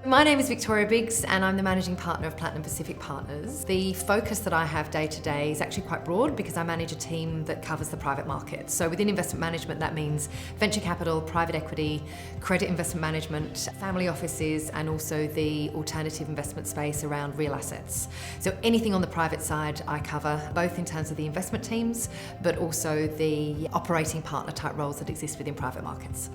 My name is Victoria Biggs and I'm the Managing Partner of Platinum Pacific Partners. The focus that I have day to day is actually quite broad because I manage a team that covers the private market. So within investment management, that means venture capital, private equity, credit investment management, family offices, and also the alternative investment space around real assets. So anything on the private side I cover, both in terms of the investment teams, but also the operating partner type roles that exist within private markets.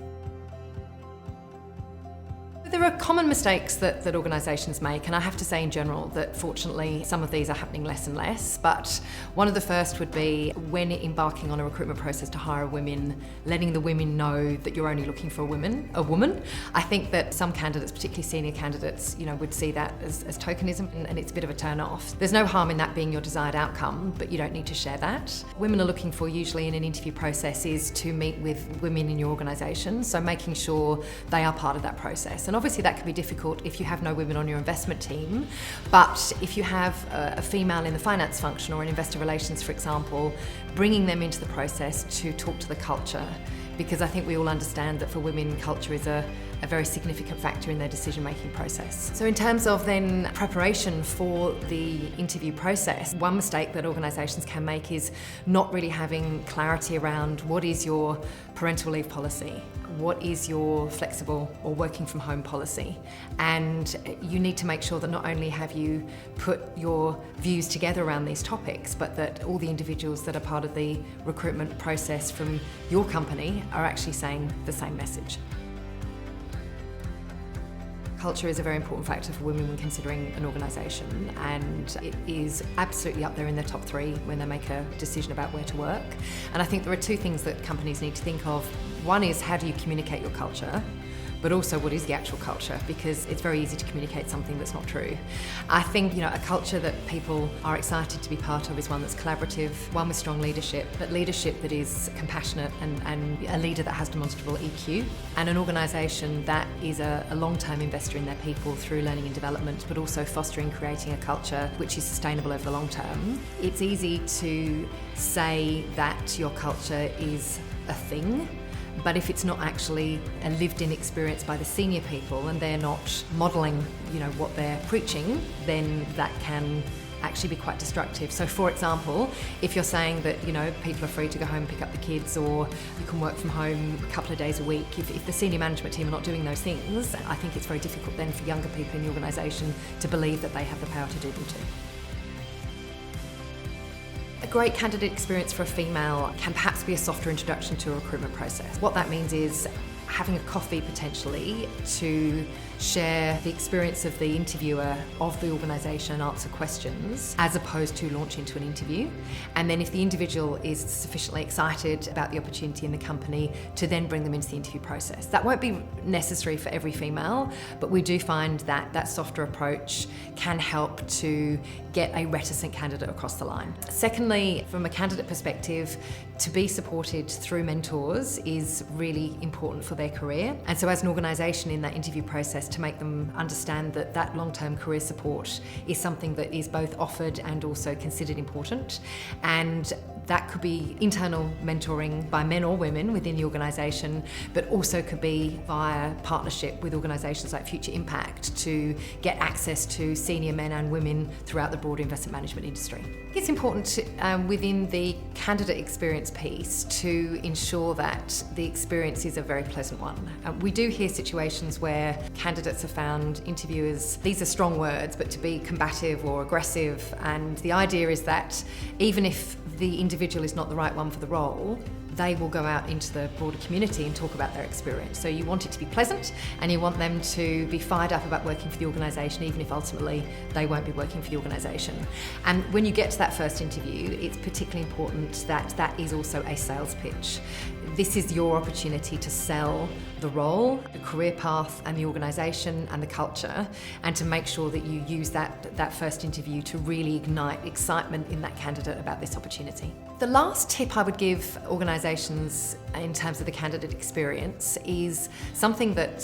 There are common mistakes that organisations make, and I have to say in general that fortunately some of these are happening less and less, but one of the first would be when embarking on a recruitment process to hire women, letting the women know that you're only looking for a woman. I think that some candidates, particularly senior candidates, would see that as tokenism, and it's a bit of a turn off. There's no harm in that being your desired outcome, but you don't need to share that. Women are looking for usually in an interview process is to meet with women in your organisation, so making sure they are part of that process. And obviously that can be difficult if you have no women on your investment team, but if you have a female in the finance function or in investor relations, for example, bringing them into the process to talk to the culture, because I think we all understand that for women, culture is a very significant factor in their decision-making process. So in terms of then preparation for the interview process, one mistake that organisations can make is not really having clarity around what is your parental leave policy, what is your flexible or working from home policy, and you need to make sure that not only have you put your views together around these topics, but that all the individuals that are part of the recruitment process from your company are actually saying the same message. Culture is a very important factor for women when considering an organisation, and it is absolutely up there in their top 3 when they make a decision about where to work. And I think there are 2 things that companies need to think of. One is how do you communicate your culture, but also what is the actual culture, because it's very easy to communicate something that's not true. I think a culture that people are excited to be part of is one that's collaborative, one with strong leadership, but leadership that is compassionate and a leader that has demonstrable EQ, and an organisation that is a long-term investor in their people through learning and development, but also fostering, creating a culture which is sustainable over the long term. It's easy to say that your culture is a thing, but if it's not actually a lived-in experience by the senior people and they're not modelling, what they're preaching, then that can actually be quite destructive. So for example, if you're saying that, people are free to go home and pick up the kids, or you can work from home a couple of days a week, if the senior management team are not doing those things, I think it's very difficult then for younger people in the organisation to believe that they have the power to do them too. A great candidate experience for a female can perhaps be a softer introduction to a recruitment process. What that means is having a coffee potentially to share the experience of the interviewer of the organisation and answer questions, as opposed to launch into an interview. And then if the individual is sufficiently excited about the opportunity in the company, to then bring them into the interview process. That won't be necessary for every female, but we do find that that softer approach can help to get a reticent candidate across the line. Secondly, from a candidate perspective, to be supported through mentors is really important for their career. And so as an organisation in that interview process, to make them understand that that long-term career support is something that is both offered and also considered important. And that could be internal mentoring by men or women within the organisation, but also could be via partnership with organisations like Future Impact to get access to senior men and women throughout the broader investment management industry. It's important to, within the candidate experience piece, to ensure that the experience is a very pleasant one. We do hear situations where candidates have found interviewers, these are strong words, but to be combative or aggressive, and the idea is that even if the individual is not the right one for the role, they will go out into the broader community and talk about their experience. So you want it to be pleasant, and you want them to be fired up about working for the organisation, even if ultimately they won't be working for the organisation. And when you get to that first interview, it's particularly important that that is also a sales pitch. This is your opportunity to sell the role, the career path, and the organisation and the culture, and to make sure that you use that first interview to really ignite excitement in that candidate about this opportunity. The last tip I would give organisations in terms of the candidate experience is something that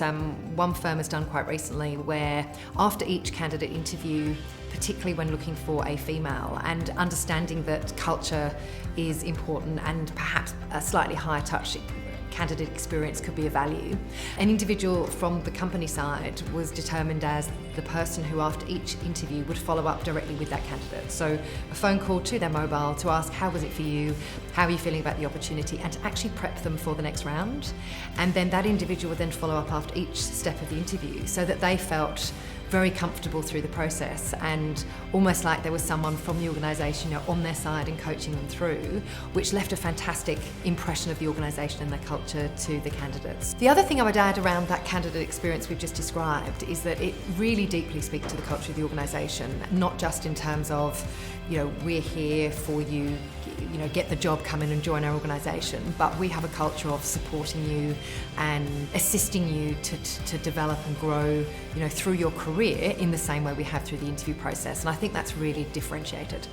one firm has done quite recently, where after each candidate interview, particularly when looking for a female, and understanding that culture is important and perhaps a slightly higher touch candidate experience could be of value. An individual from the company side was determined as the person who after each interview would follow up directly with that candidate. So a phone call to their mobile to ask how was it for you, how are you feeling about the opportunity, and to actually prep them for the next round. And then that individual would then follow up after each step of the interview so that they felt very comfortable through the process and almost like there was someone from the organisation, on their side and coaching them through, which left a fantastic impression of the organisation and their culture to the candidates. The other thing I would add around that candidate experience we've just described is that it really deeply speaks to the culture of the organisation, not just in terms of, we're here for you, get the job, come in and join our organisation, but we have a culture of supporting you and assisting you to develop and grow, through your career in the same way we have through the interview process. And I think that's really differentiated.